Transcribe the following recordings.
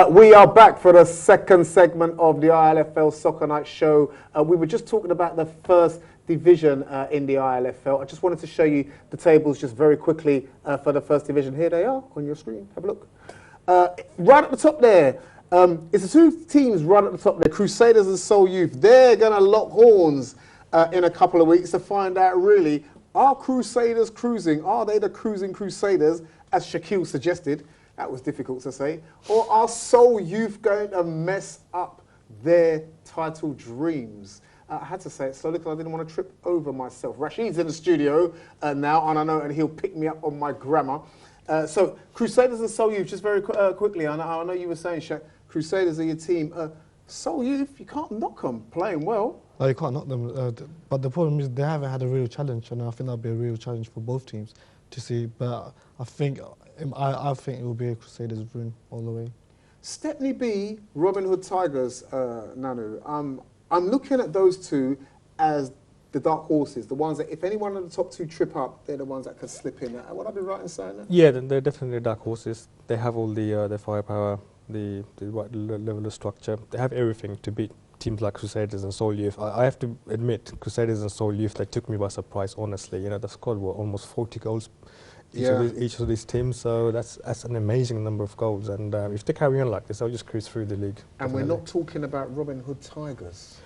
We are back for the second segment of the ILFL Soccer Night show. We were just talking about the first division in the ILFL. I just wanted to show you the tables just very quickly for the first division. Here they are on your screen. Have a look. Right at the top there, it's the two teams right at the top there, Crusaders and Seoul Youth. They're going to lock horns in a couple of weeks to find out really, are Crusaders cruising? Are they the cruising Crusaders, as Shaquille suggested? That was difficult to say. Or are Seoul Youth going to mess up their title dreams? I had to say it slowly because I didn't want to trip over myself. Rashid's in the studio now, and I know, and he'll pick me up on my grammar. So Crusaders and Seoul Youth, just very quickly, I know you were saying, Shaq, Crusaders are your team. Seoul Youth, you can't knock them, playing well. No, you can't knock them, but the problem is they haven't had a real challenge, and I think that'll be a real challenge for both teams to see. But I think it will be a Crusaders win all the way. Stepney B, Robin Hood Tigers, Nanu. I'm looking at those two as the dark horses, the ones that if any one of the top two trip up, they're the ones that could slip in. Would I be right in saying that? Yeah, they're definitely dark horses. They have all the firepower, the right level of structure. They have everything to beat teams like Crusaders and Seoul Youth. I have to admit, Crusaders and Seoul Youth, they took me by surprise, honestly. You know, the squad were almost 40 goals each of these teams, so that's an amazing number of goals. And if they carry on like this, they'll just cruise through the league. And definitely. We're not talking about Robin Hood Tigers.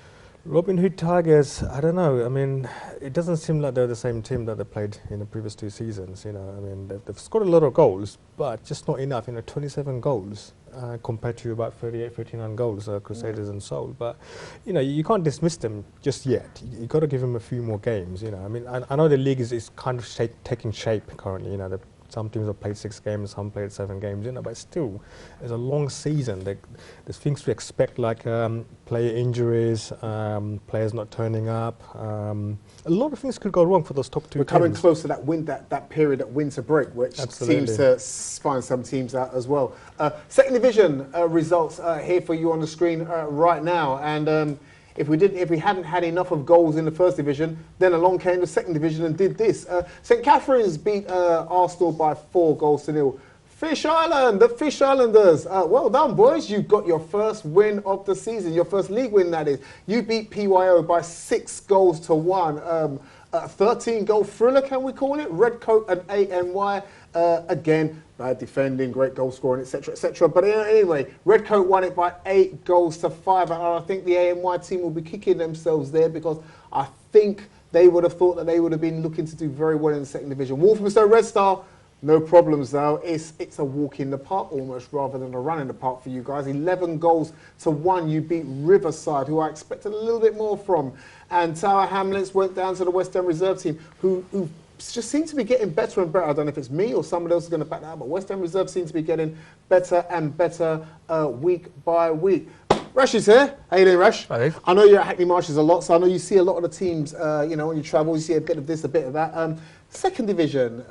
Robin Hood Tigers, I don't know. I mean, it doesn't seem like they're the same team that they played in the previous 2 seasons. You know, I mean, they've scored a lot of goals, but just not enough. You know, 27 goals compared to about 38, 39 goals, Crusaders and Seoul. But you know, you can't dismiss them just yet. You got to give them a few more games. You know, I mean, I know the league is kind of taking shape currently. You know, some teams have played 6 games, some played 7 games, you know, but still, it's a long season. There's things to expect, like player injuries, players not turning up. A lot of things could go wrong for those top 2 teams. We're coming close to that period at winter break, which seems to find some teams out as well. Second division results here for you on the screen right now, and if we hadn't had enough of goals in the first division, then along came the second division and did this. St Catherine's beat Arsenal by 4 goals to 0. Fish Island, the Fish Islanders. Well done, boys. You got your first win of the season, your first league win, that is. You beat PYO by 6 goals to 1. A 13-goal thriller, can we call it? Redcoat and ANY. Again, bad defending, great goal scoring, etc., etc. But anyway, Redcoat won it by 8 goals to 5, and I think the ANY team will be kicking themselves there because I think they would have thought that they would have been looking to do very well in the second division. Walthamstow Red Star, no problems though. It's a walk in the park almost rather than a run in the park for you guys. 11 goals to 1. You beat Riverside, who I expected a little bit more from, and Tower Hamlets went down to the West End Reserve team, who just seem to be getting better and better. I don't know if it's me or someone else is going to back that up, but West End Reserve seems to be getting better and better week by week. Rash is here. How you doing, Rash? Hi. I know you're at Hackney Marshes a lot, so I know you see a lot of the teams, you know, when you travel, you see a bit of this, a bit of that. Second division,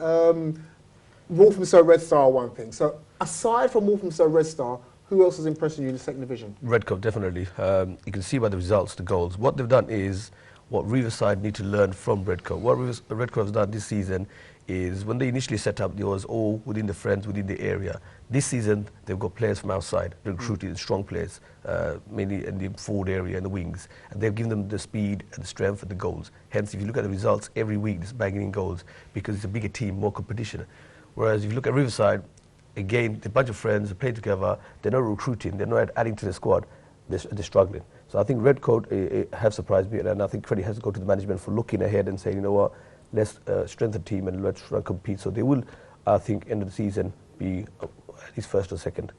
Walthamstow Red Star, one thing. So aside from Walthamstow Red Star, who else is impressing you in the second division? Redcoat, definitely. You can see by the results, the goals. What they've done is what Riverside need to learn from Redcoat. What Redcoat has done this season is when they initially set up, it was all within the friends, within the area. This season, they've got players from outside, recruited strong players, mainly in the forward area and the wings. And they've given them the speed and the strength and the goals. Hence, if you look at the results, every week they're bagging in goals because it's a bigger team, more competition. Whereas if you look at Riverside, again, the bunch of friends, they play together, they're not recruiting, they're not adding to the squad, they're struggling. So I think Redcoat have surprised me, and I think credit has to go to the management for looking ahead and saying, you know what, let's strengthen the team and let's try and compete. So they will, I think, end of the season be at least first or second.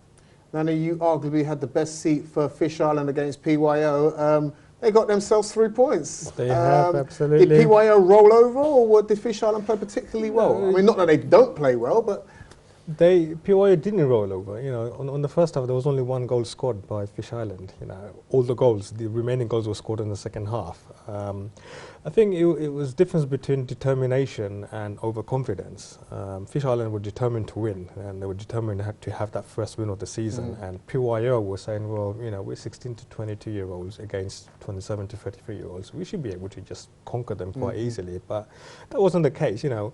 Nana, you arguably had the best seat for Fish Island against PYO. They got themselves 3 points. They have, absolutely. Did PYO roll over, or did Fish Island play particularly well? I mean, not that they don't play well, but PYO didn't roll over. You know, on the first half there was only 1 goal scored by Fish Island. You know, all the remaining goals were scored in the second half. I think it was difference between determination and overconfidence. Fish Island were determined to win, and they were determined to have that first win of the season. And PYO were saying, well, you know, we're 16 to 22-year-olds against 27 to 33-year-olds. We should be able to just conquer them quite easily, but that wasn't the case. You know,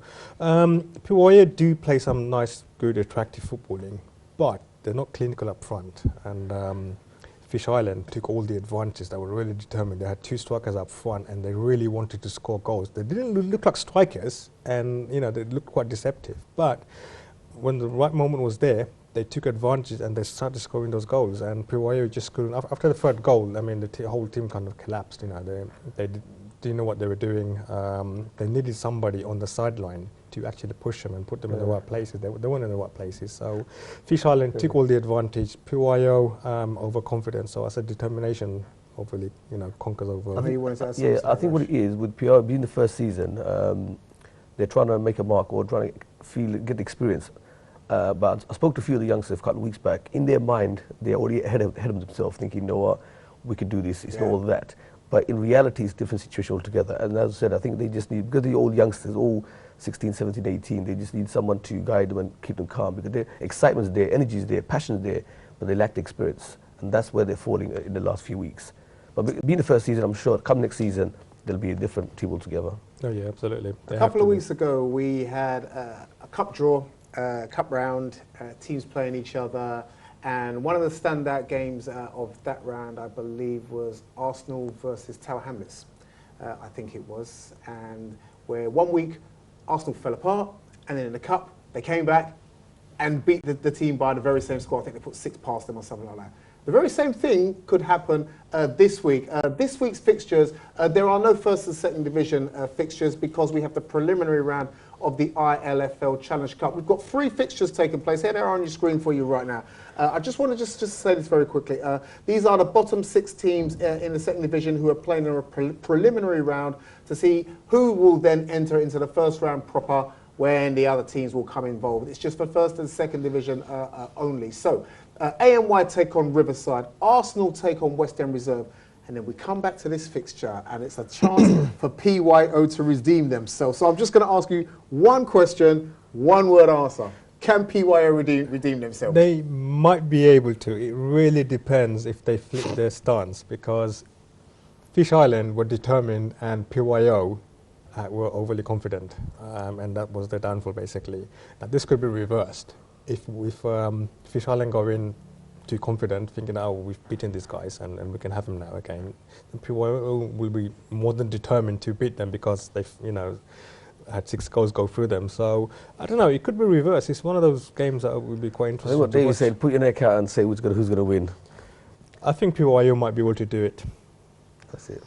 PYO do play some nice, good, attractive footballing, but they're not clinical up front, and Fish Island took all the advantages that were really determined. They had two strikers up front, and they really wanted to score goals. They didn't look like strikers, and they looked quite deceptive. But when the right moment was there, they took advantage and they started scoring those goals. And PYO just couldn't. After the third goal, I mean, the whole team kind of collapsed. They didn't know what they were doing. They needed somebody on the sideline to actually push them and put them in the right places. They weren't in the right places. So Fish Island took all the advantage. PYO overconfident. So I said determination hopefully conquers over. I think you wanted to add Yeah, something I think what it is with PYO being the first season, they're trying to make a mark or trying to get the experience. But I spoke to a few of the youngsters a couple of weeks back. In their mind, they're already ahead of themselves, thinking, you know what, we can do this. It's not all that. But in reality, it's a different situation altogether. And as I said, I think they just need, because they're all youngsters, all 16, 17, 18, they just need someone to guide them and keep them calm, because their excitement's there, energy's there, passion's there, but they lack the experience. And that's where they're falling in the last few weeks. But being the first season, I'm sure come next season, there'll be a different team altogether. Oh yeah, absolutely. A couple of weeks ago, we had a cup draw, cup round, teams playing each other. And one of the standout games of that round, I believe, was Arsenal versus Tower Hamlets, I think it was. And where 1 week, Arsenal fell apart, and then in the cup, they came back and beat the team by the very same score. I think they put 6 past them or something like that. The very same thing could happen this week. This week's fixtures, there are no first and second division fixtures because we have the preliminary round of the ILFL Challenge Cup. We've got 3 fixtures taking place. Here they are on your screen for you right now. I just want to just say this very quickly. These are the bottom 6 teams in the second division who are playing in a preliminary round to see who will then enter into the first round proper when the other teams will come involved. It's just for first and second division only. So ANY take on Riverside, Arsenal take on West End Reserve, and then we come back to this fixture and it's a chance for PYO to redeem themselves. So I'm just going to ask you one question, one word answer. Can PYO redeem themselves? They might be able to. It really depends if they flip their stance, because Fish Island were determined and PYO were overly confident, and that was their downfall basically. Now this could be reversed. If Fish Island go in too confident, thinking, oh, we've beaten these guys and we can have them now again, then PYO will be more than determined to beat them because they've, had 6 goals go through them. So, I don't know, it could be reversed. It's one of those games that would be quite interesting. I think what David said, put your neck out and say who's going to win. I think PYO might be able to do it. That's it.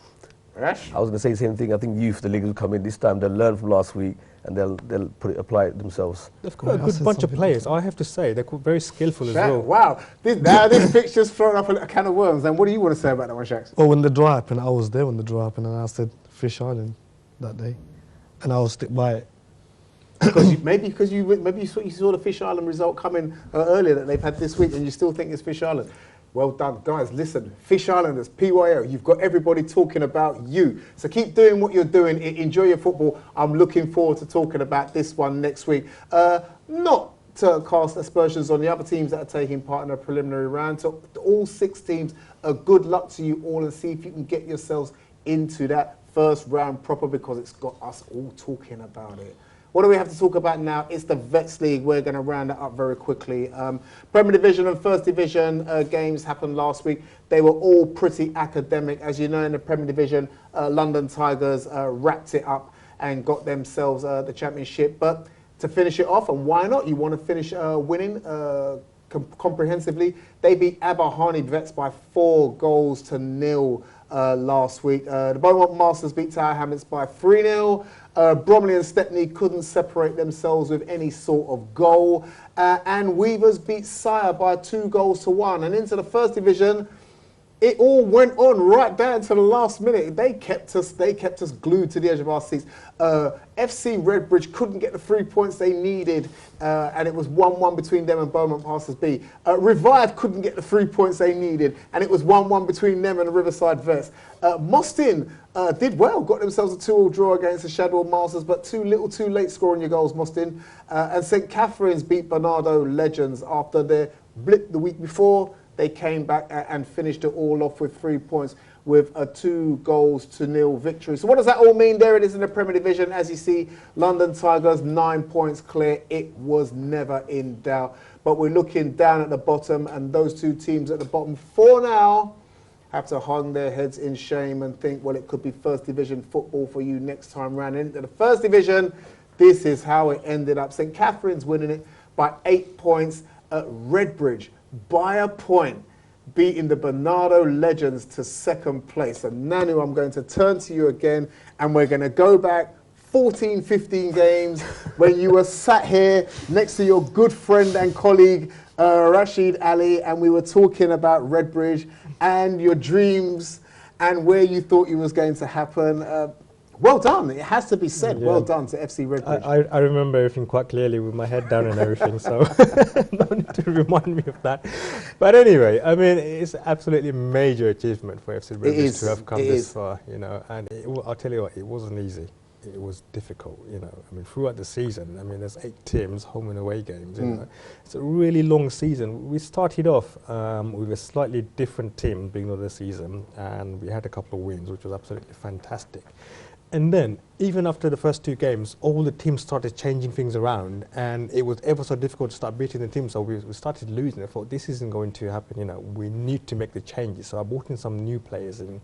Rash? I was going to say the same thing. I think the league will come in this time. They'll learn from last week and they'll apply it themselves. They've got a good bunch of players. I have to say, they're very skillful as well. Wow, this picture's thrown up a can of worms. And what do you want to say about that one, Shax? Well, when the draw happened, I was there when the draw happened, and I said Fish Island that day, and I will stick by it. Because you saw the Fish Island result coming earlier that they've had this week, and you still think it's Fish Island. Well done, guys. Listen, Fish Islanders, PYO, you've got everybody talking about you. So keep doing what you're doing. Enjoy your football. I'm looking forward to talking about this one next week. Not to cast aspersions on the other teams that are taking part in a preliminary round. So all 6 teams, good luck to you all, and see if you can get yourselves into that first round proper, because it's got us all talking about it. What do we have to talk about now? It's the Vets League. We're going to round it up very quickly. Premier Division and First Division games happened last week. They were all pretty academic. As you know, in the Premier Division, London Tigers wrapped it up and got themselves the championship. But to finish it off, and why not? You want to finish winning comprehensively. They beat Aberhane Vets by 4 goals to 0 last week. The Beaumont Masters beat Tower Hamlets by 3-0. Bromley and Stepney couldn't separate themselves with any sort of goal. And Weavers beat Sire by 2 goals to 1. And into the First Division, it all went on right down to the last minute. They kept us glued to the edge of our seats. FC Redbridge couldn't get the 3 points they needed, and it was 1-1 between them and Beaumont Masters B. Revive couldn't get the 3 points they needed, and it was 1-1 between them and the Riverside Vets. Mostin did well, got themselves a 2-2 draw against the Shadwell Masters, but too little too late scoring your goals, Mostin. And St Catherine's beat Bernardo Legends after their blip the week before. they came back and finished it all off with 3 points with a 2-0 victory. So what does that all mean? There it is in the Premier Division. As you see, London Tigers 9 points clear. It was never in doubt. But we're looking down at the bottom, and those two teams at the bottom for now have to hang their heads in shame and think, well, it could be First Division football for you next time round. Into the First Division, this is how it ended up. St Catherine's winning it by 8 points at Redbridge by a point, beating the Bernardo Legends to second place. And Nanu, I'm going to turn to you again, and we're going to go back 14, 15 games when you were sat here next to your good friend and colleague, Rashid Ali, and we were talking about Redbridge and your dreams and where you thought you was going to happen. Well done, it has to be said. Yeah. Well done to FC Redbridge. I remember everything quite clearly with my head down and everything, so no need to remind me of that. But anyway, I mean, it's absolutely a major achievement for FC Redbridge to have come this far, you know, and I'll tell you what, it wasn't easy. It was difficult, you know. I mean, throughout the season, I mean, there's 8 teams, home and away games. You know. It's a really long season. We started off with a slightly different team beginning of the season, and we had a couple of wins, which was absolutely fantastic. And then, even after the first 2 games, all the teams started changing things around, and it was ever so difficult to start beating the team, so we started losing. I thought, this isn't going to happen, you know, we need to make the changes. So I brought in some new players in,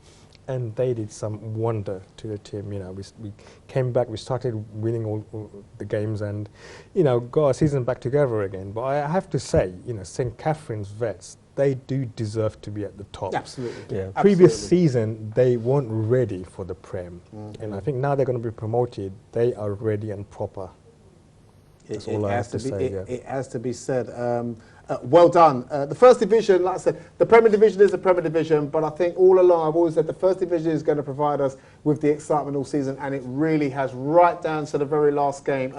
and they did some wonder to the team. You know, we came back, we started winning all the games, and, you know, got our season back together again. But I have to say, you know, St Catherine's Vets, they do deserve to be at the top. Absolutely. Yeah. Previous season, they weren't ready for the Prem. And I think now they're going to be promoted, they are ready and proper. That's all I have to say. It has to be said. Well done. The First Division, like I said, the Premier Division is the Premier Division, but I think all along I've always said the First Division is going to provide us with the excitement all season, and it really has, right down to the very last game.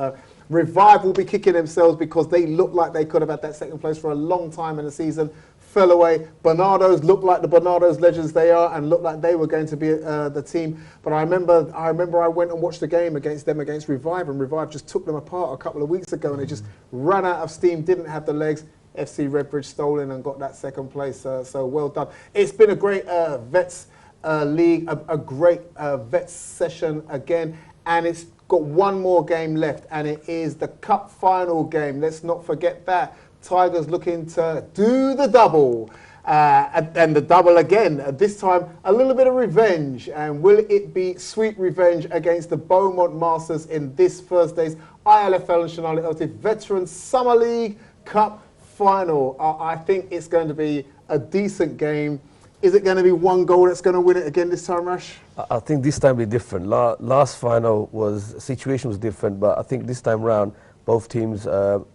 Revive will be kicking themselves because they look like they could have had that second place for a long time in the season. Fell away. Bernardo's looked like the Bernardo's legends they are, and looked like they were going to be the team. But I remember I went and watched the game against them, against Revive, and Revive just took them apart a couple of weeks ago, and they just ran out of steam, didn't have the legs. FC Redbridge stole in and got that second place, so well done. It's been a great Vets League, a great Vets session again, and it's got one more game left, and it is the Cup final game. Let's not forget that. Tigers looking to do the double, and the double again. This time, a little bit of revenge. And will it be sweet revenge against the Beaumont Masters in this Thursday's ILFL and Charlotte LT Veterans Summer League Cup final? I think it's going to be a decent game. Is it going to be one goal that's going to win it again this time, Rash? I think this time will be different. Last final situation was different, but I think this time round, both teams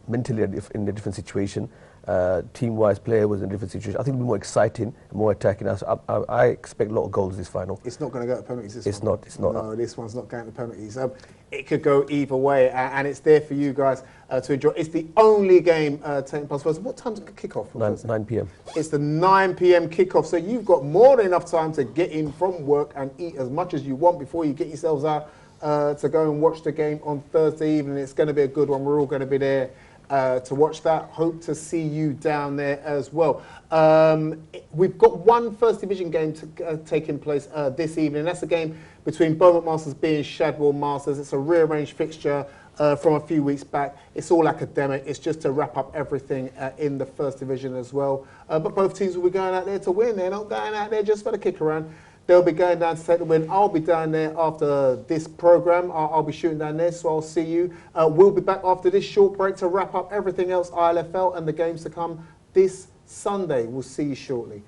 mentally are in a different situation. Team-wise, player was in a different situation. I think it'll be more exciting, more attacking. I expect a lot of goals this final. It's not going to go to penalties. It's not. No, this one's not going to penalties. It could go either way, and it's there for you guys to enjoy. It's the only game taking place. What time's the kickoff? 9 p.m. It's the 9 p.m. kickoff, so you've got more than enough time to get in from work and eat as much as you want before you get yourselves out to go and watch the game on Thursday evening. It's going to be a good one. We're all going to be there to watch that. Hope to see you down there as well. We've got one First Division game taking place this evening. That's a game between Beaumont Masters being Shadwell Masters. It's a rearranged fixture from a few weeks back. It's all academic. It's just to wrap up everything in the First Division as well. But both teams will be going out there to win. They're not going out there just for the kick around. They'll be going down to take the win. I'll be down there after this programme. I'll be shooting down there, so I'll see you. We'll be back after this short break to wrap up everything else ILFL and the games to come this Sunday. We'll see you shortly.